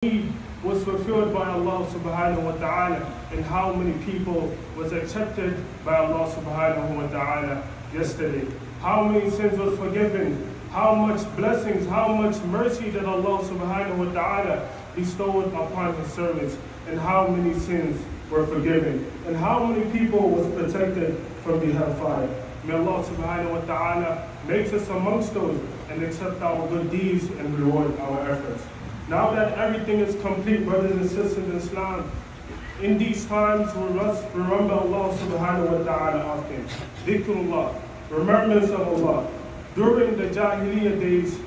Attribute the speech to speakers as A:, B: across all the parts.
A: need was fulfilled by Allah subhanahu wa ta'ala, and how many people was accepted by Allah subhanahu wa ta'ala yesterday. How many sins was forgiven, how much blessings, how much mercy that Allah subhanahu wa ta'ala bestowed upon His servants, and how many sins were forgiven, and how many people was protected from the hellfire. May Allah subhanahu wa ta'ala make us amongst those and accept our good deeds and reward our efforts. Now that everything is complete, brothers and sisters in Islam, in these times we must remember Allah subhanahu wa ta'ala often. Dhikrullah, remembrance of Allah. During the Jahiliyyah days,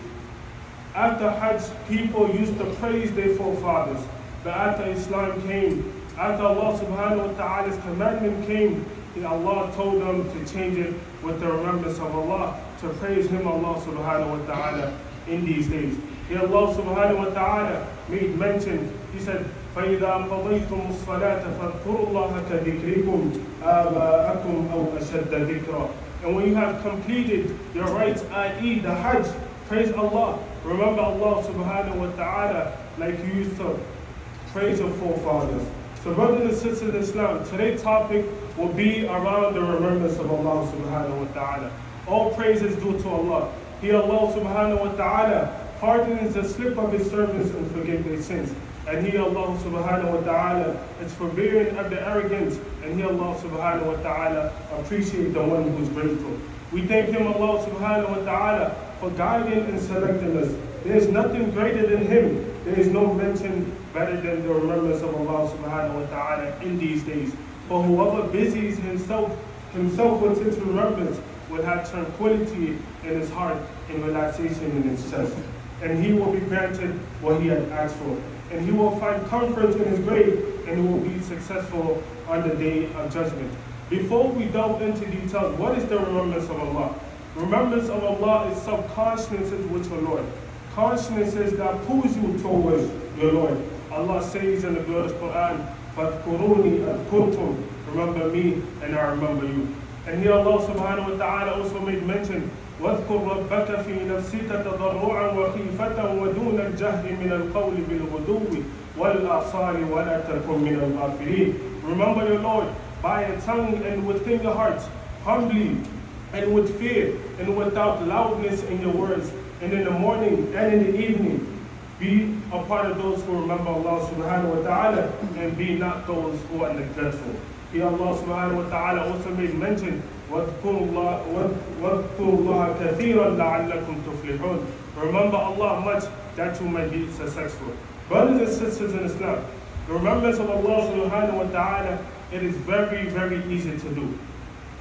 A: after Hajj, people used to praise their forefathers. But after Islam came, after Allah subhanahu wa ta'ala's commandment came, Allah told them to change it with the remembrance of Allah, to praise Him, Allah subhanahu wa ta'ala, in these days. Here Allah subhanahu wa ta'ala made mention, He said, فَإِذَا قَضَيْتُمُ الصَّلَاةَ فَاذْكُرُوا اللَّهَ كَذِكْرِكُمْ آبَاءَكُمْ أَوْ أَشَدَّ ذِكْرًا. And when you have completed your rites, i.e. the Hajj, praise Allah. Remember Allah subhanahu wa ta'ala like you used to praise your forefathers. So brothers and sisters in Islam, today's topic will be around the remembrance of Allah subhanahu wa ta'ala. All praise is due to Allah. He, Allah subhanahu wa ta'ala, pardons the slip of His servants and forgives their sins. And He, Allah subhanahu wa ta'ala, is forbearing of the arrogance. And He, Allah subhanahu wa ta'ala, appreciates the one who is grateful. We thank Him, Allah subhanahu wa ta'ala, for guiding and selecting us. There is nothing greater than Him. There is no mention better than the remembrance of Allah subhanahu wa ta'ala in these days. For whoever busies himself with His remembrance will have tranquility in his heart and relaxation in his chest. And he will be granted what he had asked for. And he will find comfort in his grave, and he will be successful on the day of judgment. Before we delve into details, what is the remembrance of Allah? Remembrance of Allah is self-consciousness with your Lord. Consciousness that pulls you towards your Lord. Allah says in the glorious Quran, فَاذْكُرُونِي أَذْكُرْكُمْ, remember me and I remember you. And here Allah subhanahu wa ta'ala also made mention, وَاذْكُرْ رَبَّكَ فِي نَفْسِكَ تَضَرُّعًا وَخِيفَةً وَدُونَ الْجَهْرِ مِنَ الْقَوْلِ بِالْغُدُوِّ وَالْآصَالِ وَلَا تَكُنْ مِنَ الْغَافِلِينَ. Remember your Lord by your tongue and within your hearts, humbly and with fear and without loudness in your words, and in the morning and in the evening. Be a part of those who remember Allah subhanahu wa ta'ala, and be not those who are neglectful. Here Allah subhanahu wa ta'ala also made mention, وَاذْكُرُوا اللَّهَ كَثِيرًا لَعَلَّكُمْ تُفْلِحُونَ. Remember Allah much that you might be successful. Brothers and sisters in Islam, the remembrance of Allah subhanahu wa ta'ala, it is very, very easy to do.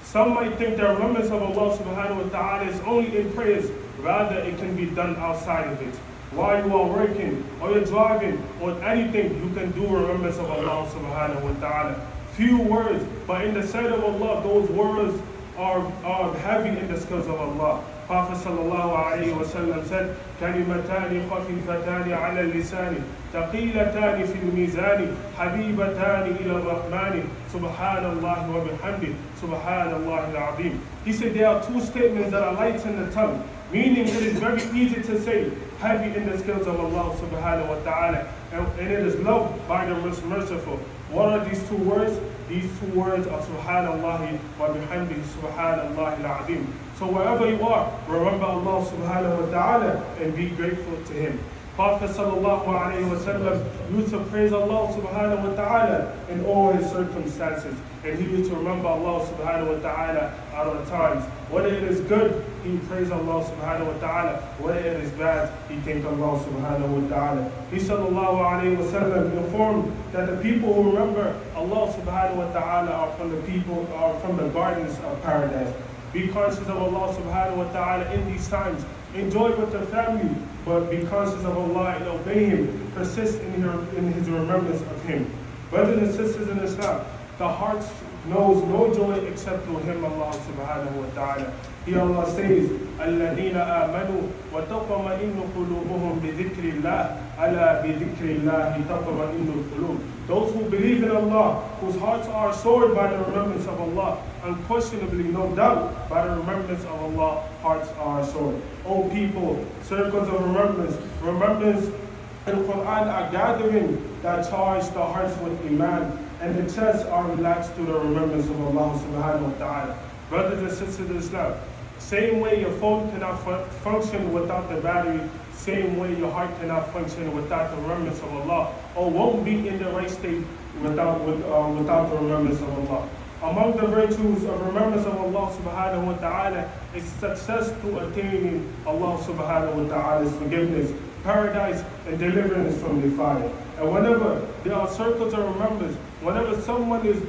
A: Some might think that remembrance of Allah subhanahu wa ta'ala is only in prayers. Rather, it can be done outside of it. While you are working, or you're driving, or anything, you can do remembrance of Allah subhanahu wa ta'ala. Few words, but in the sight of Allah, those words are heavy in the scales of Allah. Prophet sallallahu alayhi wa sallam said, كَلِمَتَانِ خَفِيفَتَانِ عَلَى اللِّسَانِ ثَقِيلَتَانِ فِي الْمِيزَانِ حَبِيبَتَانِ إِلَى الرَّحْمَنِ سُبْحَانَ اللَّهِ وَبِحَمْدِهِ سُبْحَانَ اللَّهِ الْعَظِيمِ. He said there are two statements that are light in the tongue, meaning it is very easy to say, heavy in the scales of Allah subhanahu wa ta'ala, and it is loved by the most merciful. What are these two words? These two words are Subhanallah wa bihamdihi Subhanallah al-Azim. So wherever you are, remember Allah subhanahu wa ta'ala and be grateful to Him. Prophet sallallahu alayhi wa sallam used to praise Allah subhanahu wa ta'ala in all his circumstances. And he used to remember Allah subhanahu wa ta'ala at all times. Whether it is good, he praised Allah subhanahu wa ta'ala. Whether it is bad, he thanked Allah subhanahu wa ta'ala. He sallallahu alayhi wa sallam informed that the people who remember Allah subhanahu wa ta'ala are from the gardens of paradise. Be conscious of Allah subhanahu wa ta'ala in these times. Enjoy with the family, but be conscious of Allah and obey Him. Persist in His remembrance of Him. Brothers and sisters in Islam, the heart knows no joy except through Him, Allah subhanahu wa ta'ala. Here Allah says, الَّذِينَ آمَنُوا وَتَطْمَئِنُّ قُلُوبُهُمْ بِذِكْرِ اللَّهِ أَلَا بِذِكْرِ اللَّهِ تَطْمَئِنُّ الْقُلُوبُ. Those who believe in Allah, whose hearts are soared by the remembrance of Allah, unquestionably, no doubt, by the remembrance of Allah, hearts are soared. O people, circles of remembrance, remembrance and Quran are gathering that charge the hearts with Iman, and the chests are relaxed through the remembrance of Allah subhanahu wa ta'ala. Brothers and sisters in Islam, same way your phone cannot function without the battery, same way your heart cannot function without the remembrance of Allah, or won't be in the right state without the remembrance of Allah. Among the virtues of remembrance of Allah subhanahu wa ta'ala is success through attaining Allah subhanahu wa ta'ala's forgiveness, paradise, and deliverance from the fire. And whenever there are circles of remembrance, whenever someone is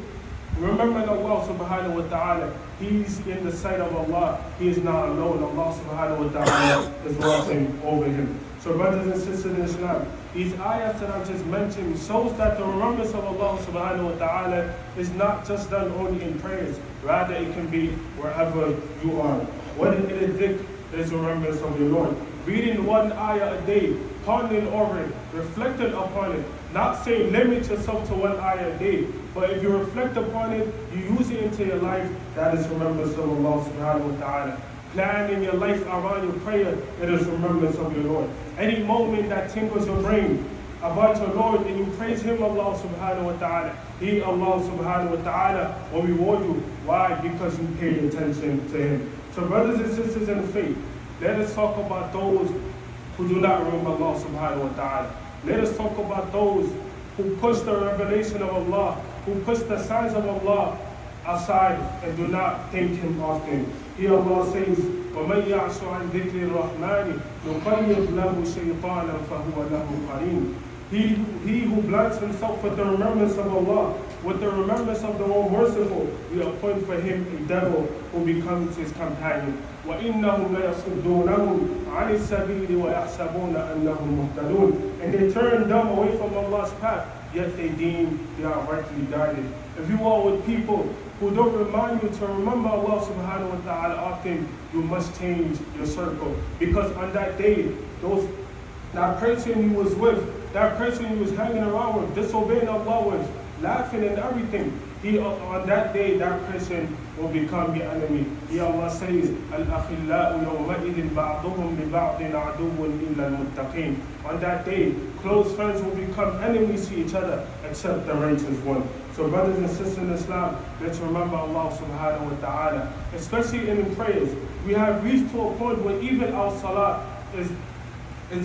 A: remembering Allah subhanahu wa ta'ala, he's in the sight of Allah. He is not alone. Allah subhanahu wa ta'ala is watching over him. So brothers and sisters in Islam, these ayahs that I just mentioned shows that the remembrance of Allah subhanahu wa ta'ala is not just done only in prayers. Rather, it can be wherever you are. What it is dhikr is remembrance of your Lord. Reading one ayah a day, pondering over it, reflecting upon it, not saying limit yourself to one ayah a day, but if you reflect upon it, you use it into your life, that is remembrance of Allah subhanahu wa ta'ala. Planning your life around your prayer, it is remembrance of your Lord. Any moment that tingles your brain about your Lord and you praise Him, Allah subhanahu wa ta'ala, He, Allah subhanahu wa ta'ala, will reward you. Why? Because you paid attention to Him. So brothers and sisters in the faith, let us talk about those who do not remember Allah subhanahu wa ta'ala. Let us talk about those who push the revelation of Allah, who push the signs of Allah aside and do not thank Him often. Here Allah says, وَمَنْ يَعْشُ عَنْ ذِكْرِ الرَّحْمَنِ نُقَيِّضْ لَهُ شَيْطَانًا فَهُوَ لَهُ قَرِينٌ. He who blinds himself with the remembrance of Allah, with the remembrance of the All Merciful, we appoint for him a devil who becomes his companion. وَإِنَّهُمْ لَيَصُدُّونَهُمْ عَنِ السَّبِيلِ وَيَحْسَبُونَ أَنَّهُمْ مُهْتَدُونَ. And they turn them away from Allah's path, yet they deem they are rightly guided. If you are with people who don't remind you to remember Allah subhanahu wa ta'ala often, you must change your circle. Because on that day, that person you was with, that person you was hanging around with, disobeying Allah with, laughing and everything, on that day, that person will become your enemy. Here Allah says, الْأَخِلَّاءُ يَوْمَئِذٍ بَعْضُهُمْ لِبَعْضٍ عَدُوٌّ إِلَّا الْمُتَّقِينَ. On that day, close friends will become enemies to each other, except the righteous one. So brothers and sisters in Islam, let's remember Allah subhanahu wa ta'ala, especially in prayers. We have reached to a point where even our salah is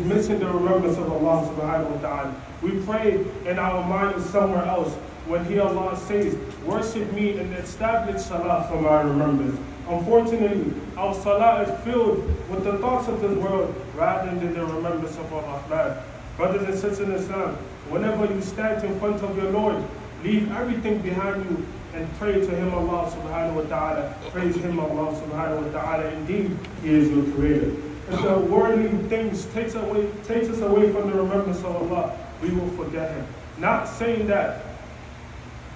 A: missing the remembrance of Allah subhanahu wa ta'ala. We pray and our mind is somewhere else. When here Allah says, worship me and establish salah for my remembrance. Unfortunately, our salah is filled with the thoughts of this world rather than the remembrance of Ar-Rahman. Brothers and sisters in Islam, whenever you stand in front of your Lord, leave everything behind you and pray to Him, Allah subhanahu wa ta'ala. Praise Him, Allah subhanahu wa ta'ala. Indeed, He is your creator. If the worldly things takes us away from the remembrance of Allah, we will forget Him. Not saying that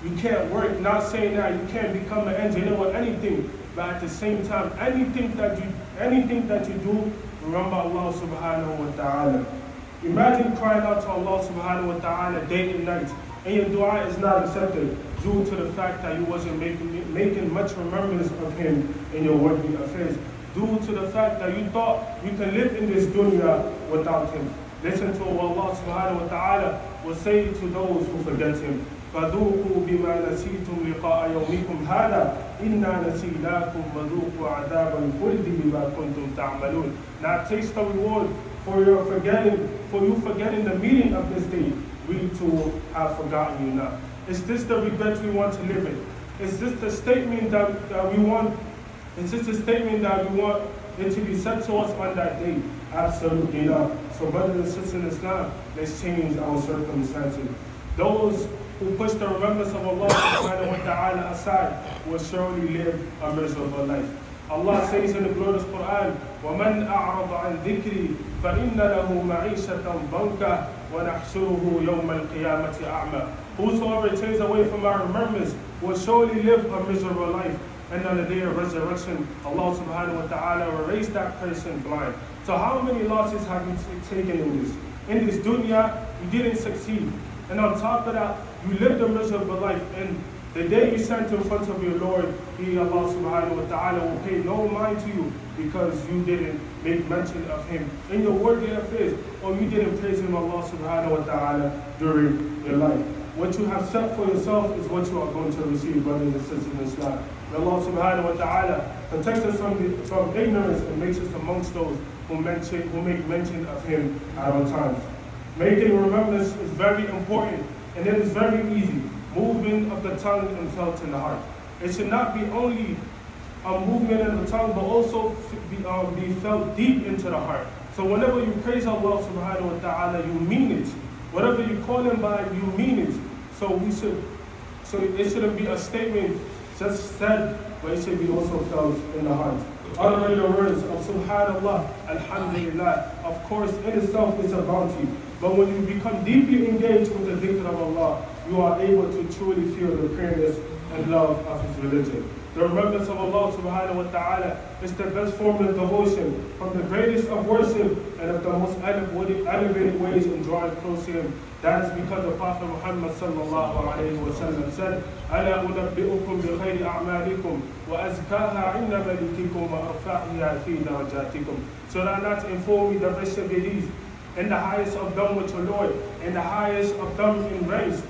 A: you can't work, not saying that you can't become an engineer or anything, but at the same time, anything that you do, remember Allah subhanahu wa ta'ala. Imagine crying out to Allah subhanahu wa ta'ala day and night, and your dua is not accepted due to the fact that you wasn't making much remembrance of Him in your worldly affairs, due to the fact that you thought you can live in this dunya without Him. Listen to what Allah subhanahu wa ta'ala will say to those who forget Him. فَذُوقُوا بِمَا نَسِيتُمْ لِقَاءَ يَوْمِكُمْ هَذَا إِنَّا نَسِينَاكُمْ وَذُوقُوا عَذَابَ الْخُلْدِ بِمَا كُنْتُمْ تَعْمَلُونَ. Now taste the reward for you forgetting the meaning of this day. We too have forgotten you now. Is this the regret we want to live in? Is this the statement that we want? Is this the statement that we want it to be said to us on that day? Absolutely not. So brothers and sisters in Islam, let's change our circumstances. Those who push the remembrance of Allah subhanahu wa ta'ala aside will surely live a miserable life. Allah says in the glorious Quran, وَمَنْ أَعْرَضَ عَنْ ذِكْرِي فَإِنَّ لَهُ مَعِيشَةً ضَنْكًا وَنَحْشُرُهُ يَوْمَ الْقِيَامَةِ أَعْمَى. Whosoever turns away from our remembrance will surely live a miserable life. And on the day of resurrection, Allah subhanahu wa ta'ala will raise that person blind. So how many losses have you taken in this? In this dunya, you didn't succeed. And on top of that, you lived a miserable life. And The day you stand in front of your Lord, He, Allah subhanahu wa ta'ala, will pay no mind to you because you didn't make mention of Him in your worldly affairs, or you didn't praise Him, Allah subhanahu wa ta'ala, during your life. What you have set for yourself is what you are going to receive, brothers and sisters in Islam. May Allah subhanahu wa ta'ala protects us from ignorance and makes us amongst those who make mention of Him at all times. Making remembrance is very important, and it is very easy. Movement of the tongue and felt in the heart. It should not be only a movement of the tongue, but also be felt deep into the heart. So whenever you praise Allah subhanahu wa ta'ala, you mean it. Whatever you call Him by, you mean it. So it shouldn't be a statement just said, but it should be also felt in the heart. Uttering the words of Subhanallah, Alhamdulillah, of course, in itself is a bounty. But when you become deeply engaged with the dhikr of Allah, you are able to truly feel the pureness and love of His religion. The remembrance of Allah subhanahu wa ta'ala is the best form of devotion, from the greatest of worship and of the most elevated ways in drawing close to Him. That is because the Prophet Muhammad sallallahu alayhi wa sallam said, أَلَا أُنَبِّئُكُمْ بِخَيْرِ أَعْمَالِكُمْ وَأَزْكَاهَا عِنْدَ مَلِكِكُمْ وَأَرْفَعِهَا فِي دَرَجَاتِكُمْ. Should I not inform you the best of your deeds, and the highest of them with your Lord, and the highest of them in ranks?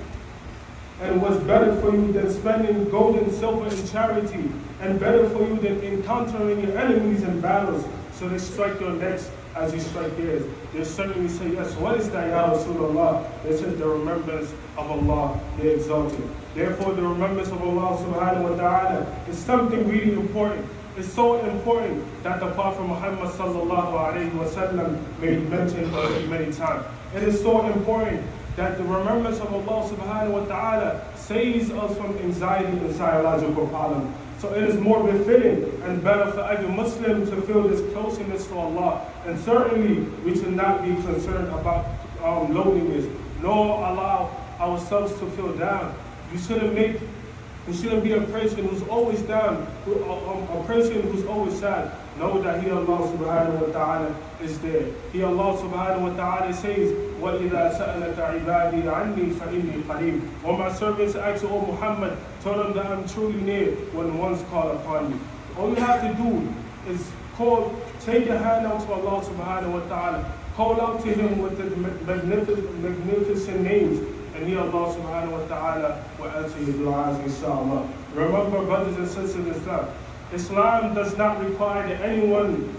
A: And was better for you than spending gold and silver in charity, and better for you than encountering your enemies in battles, so they strike your necks as you strike theirs. They certainly say, yes, what is that, Ya Rasulullah? They said, the remembrance of Allah, they exalted. Therefore, the remembrance of Allah subhanahu wa ta'ala is something really important. It's so important that the Prophet Muhammad sallallahu alayhi wa sallam made mention of it many times. It is so important that the remembrance of Allah subhanahu wa ta'ala saves us from anxiety and psychological problems. So it is more befitting and better for every Muslim to feel this closeness to Allah. And certainly we should not be concerned about loneliness, nor allow ourselves to feel down. You shouldn't be a person who's always down, a person who's always sad. Know that He, Allah subhanahu wa ta'ala, is there. He, Allah subhanahu wa ta'ala, says, وَإِذَا سَأَلَكَ عِبَادِي عَنِّي فَإِنِّي قَرِيبٌ. When my servants ask, O Muhammad, tell them that I'm truly near when one's called upon you. All you have to do is take your hand out to Allah subhanahu wa ta'ala, call out to Him with the magnificent names, and He, Allah subhanahu wa ta'ala, will answer your du'as, inshallah. Remember, brothers and sisters in Islam, Islam does not require anyone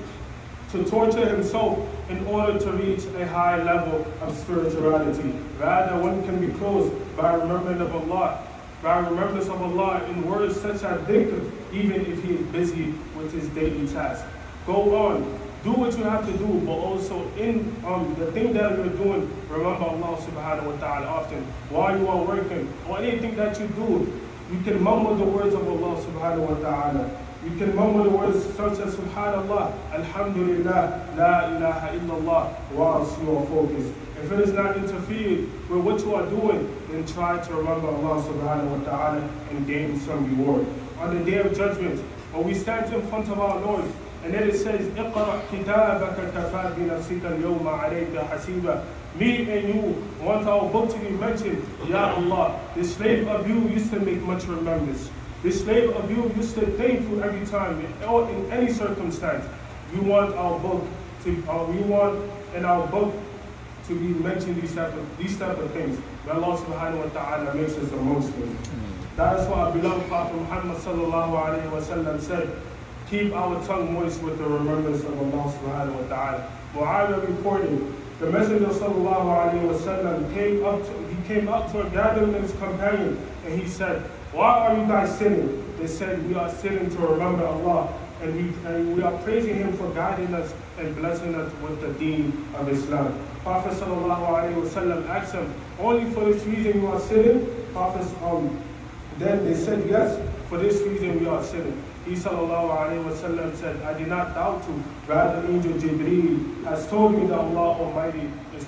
A: to torture himself in order to reach a high level of spirituality. Rather, one can be close by remembrance of Allah, in words such as dhikr, even if he is busy with his daily tasks. Go on, do what you have to do, but also in the thing that you're doing, remember Allah subhanahu wa ta'ala often. While you are working, or anything that you do, you can mumble the words of Allah subhanahu wa ta'ala. You can mumble the words such as Subhanallah, Alhamdulillah, La ilaha illallah, whilst you are focused. If it is not interfered with what you are doing, then try to remember Allah subhanahu wa ta'ala and gain some reward. On the day of judgment, when we stand in front of our Lord, and then it says, اقرأ كتابك كفى بنفسك اليوم عليك حسيبا. Me and you want our book to be mentioned. Ya Allah, the slave of you used to make much remembrance. The slave of you used to thank you every time, in any circumstance. We want our book to be mentioned these type of things. May Allah subhanahu wa ta'ala makes us amongst them. That is why our beloved Prophet Muhammad sallallahu alayhi wa sallam said, keep our tongue moist with the remembrance of Allah subhanahu wa ta'ala. Mu'awiyah reported, the Messenger sallallahu alayhi wa sallam came up to a gathering of his companion, and he said, why are you guys sinning? They said, we are sinning to remember Allah, and we are praising Him for guiding us and blessing us with the deen of Islam. Prophet sallallahu alayhi wa sallam asked him, only for this reason you are sinning? Then they said, yes, for this reason we are sinning. He sallallahu alayhi wa sallam said, I did not doubt you. Rather, Angel Jibreel has told me that Allah Almighty is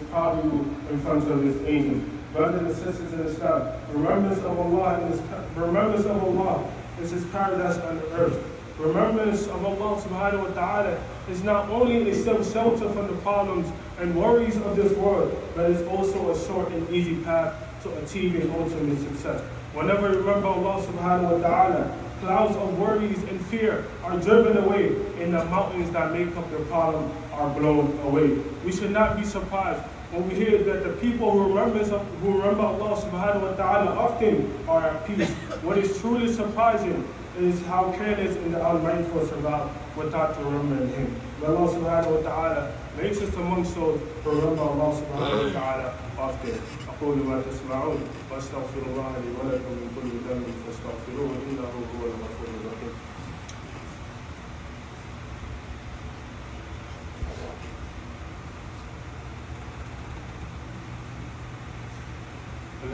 A: proud of you in front of His angels. Brothers and sisters in Islam, remembrance of Allah is His paradise on earth. Remembrance of Allah subhanahu wa ta'ala is not only a shelter from the problems and worries of this world, but it's also a short and easy path to achieving ultimate success. Whenever you remember Allah subhanahu wa ta'ala, clouds of worries and fear are driven away, and the mountains that make up the problem are blown away. We should not be surprised when we hear that the people who remember Allah subhanahu wa ta'ala often are at peace. What is truly surprising is how careless and unmindful survive without remembering Him. But Allah subhanahu wa ta'ala makes us amongst those who remember Allah subhanahu wa ta'ala often. أقول ما تسمعون وأستغفر الله لي ولكم من كل ذنب فاستغفروه إنه هو الغفور الرحيم.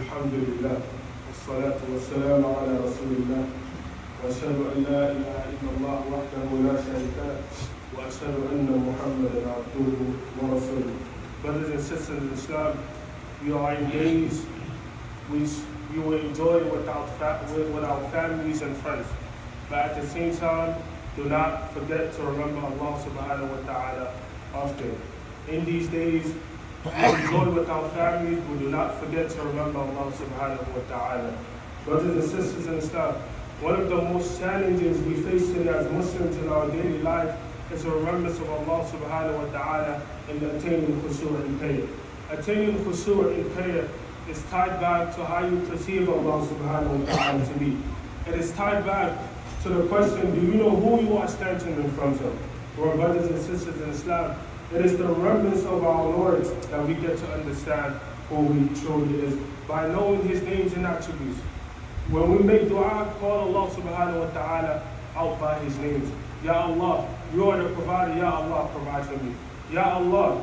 A: الحمد لله والصلاة والسلام على رسول الله وأشهد أن لا إله إلا الله وحده لا شريك له وأشهد أن محمدا عبده ورسوله. Brothers and sisters in Islam, we are in days which you will enjoy with our families and friends. But at the same time, do not forget to remember Allah subhanahu wa ta'ala often. In these days, we enjoy with our families, we do not forget to remember Allah subhanahu wa ta'ala. Brothers and sisters in Islam, one of the most challenges we face as Muslims in our daily life is the remembrance of Allah subhanahu wa ta'ala and attaining khushu' in prayer. Attaining khushu' in prayer is tied back to how you perceive Allah subhanahu wa ta'ala to be. It is tied back to the question, do you know who you are standing in front of? For brothers and sisters in Islam, it is the remembrance of our Lord that we get to understand who He truly is by knowing His names and attributes. When we make dua, call Allah subhanahu wa ta'ala out by His names. Ya Allah, you are the provider. Ya Allah, provide for me. Ya Allah,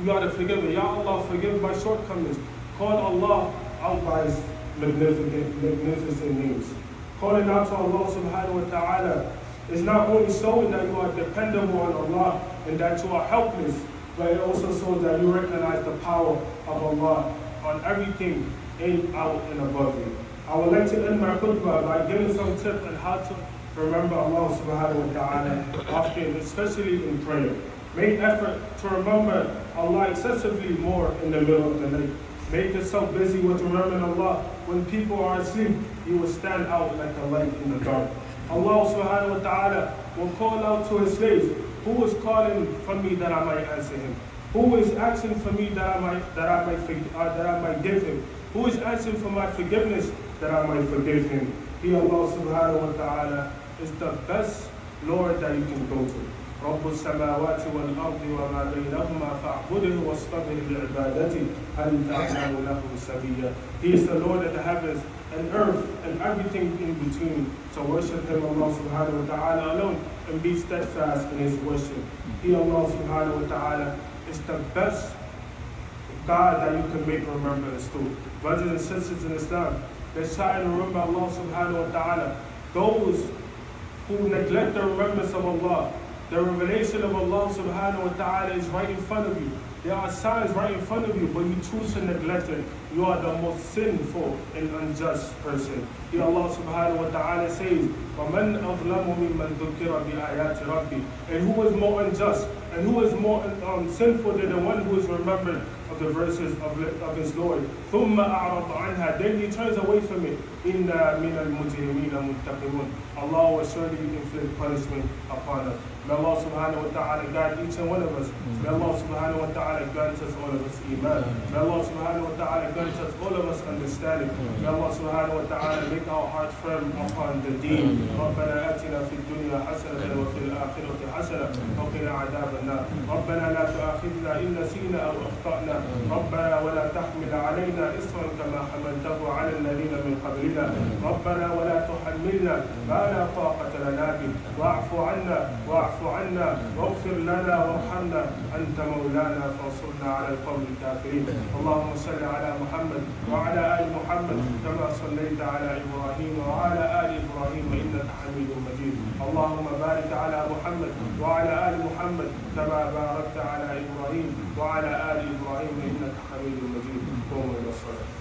A: you are the forgiver. Ya Allah, forgive my shortcomings. Call Allah out by His magnificent names. Calling out to Allah subhanahu wa ta'ala is not only showing that you are dependable on Allah and that you are helpless, but it also shows that you recognize the power of Allah on everything in, out, and above you. I would like to end my khutbah by giving some tips on how to remember Allah subhanahu wa ta'ala often, especially in prayer. Make effort to remember Allah excessively more in the middle of the night. Make yourself busy with remembering Allah. When people are asleep, you will stand out like a light in the dark. Allah subhanahu wa ta'ala will call out to His slaves, who is calling for me that I might answer him? Who is asking for me that I might give him? Who is asking for my forgiveness that I might forgive him? He, Allah subhanahu wa ta'ala, is the best Lord that you can go to. رب السماوات والأرض وما بينهما فاعبده واصطبر لعبادته هل تعلم له سبيلا. He is the Lord of the heavens and earth and everything in between. So worship Him, Allah subhanahu wa ta'ala alone, and be steadfast in His worship. He, Allah subhanahu wa ta'ala, is the best God that you can make remembrance to. Brothers and sisters in Islam, let's try to remember Allah subhanahu wa ta'ala. Those who neglect the remembrance of Allah, the revelation of Allah subhanahu wa ta'ala is right in front of you. There are signs right in front of you, but you choose to neglect it. You are the most sinful and unjust person. Here Allah subhanahu wa ta'ala says, وَمَنْ أَظْلَمُ مِمَّنْ ذُكِّرَ بِآيَاتِ رَبِّهِ. And who is more unjust and who is more sinful than the one who is remembered of the verses of his Lord. ثُمَّ أَعْرَضَ عَنْهَا. Then he turns away from it. إِنَّا مِنَ الْمُجْرِمِينَ مُنْتَقِمُونَ. Allah will surely inflict punishment upon us. May Allah subhanahu wa ta'ala guide each and one of us. May Allah subhanahu wa ta'ala grant us all of us iman. May Allah subhanahu wa ta'ala grant us all of us understanding. May Allah subhanahu wa ta'ala make our hearts firm upon the deen. ربنا آتنا في الدنيا حسنة وفي الآخرة حسنة وقنا عذاب النار. ربنا لا تؤاخذنا إن نسينا أو أخطأنا. ربنا ولا تحمل علينا إصرا كما حملته على الذين من قبلنا. ربنا ولا تحملنا ما لا طاقة لنا به. واعف عنا واغفر لنا وارحمنا أنت مولانا فانصرنا على القوم الكافرين. اللهم صل على محمد وعلى آل محمد كما صليت على إبراهيم وعلى آل إبراهيم إنك حميد مجيد. اللهم بارك على محمد وعلى آل محمد كما باركت على إبراهيم وعلى آل إبراهيم إنك حميد مجيد. قوموا إلى الصلاة.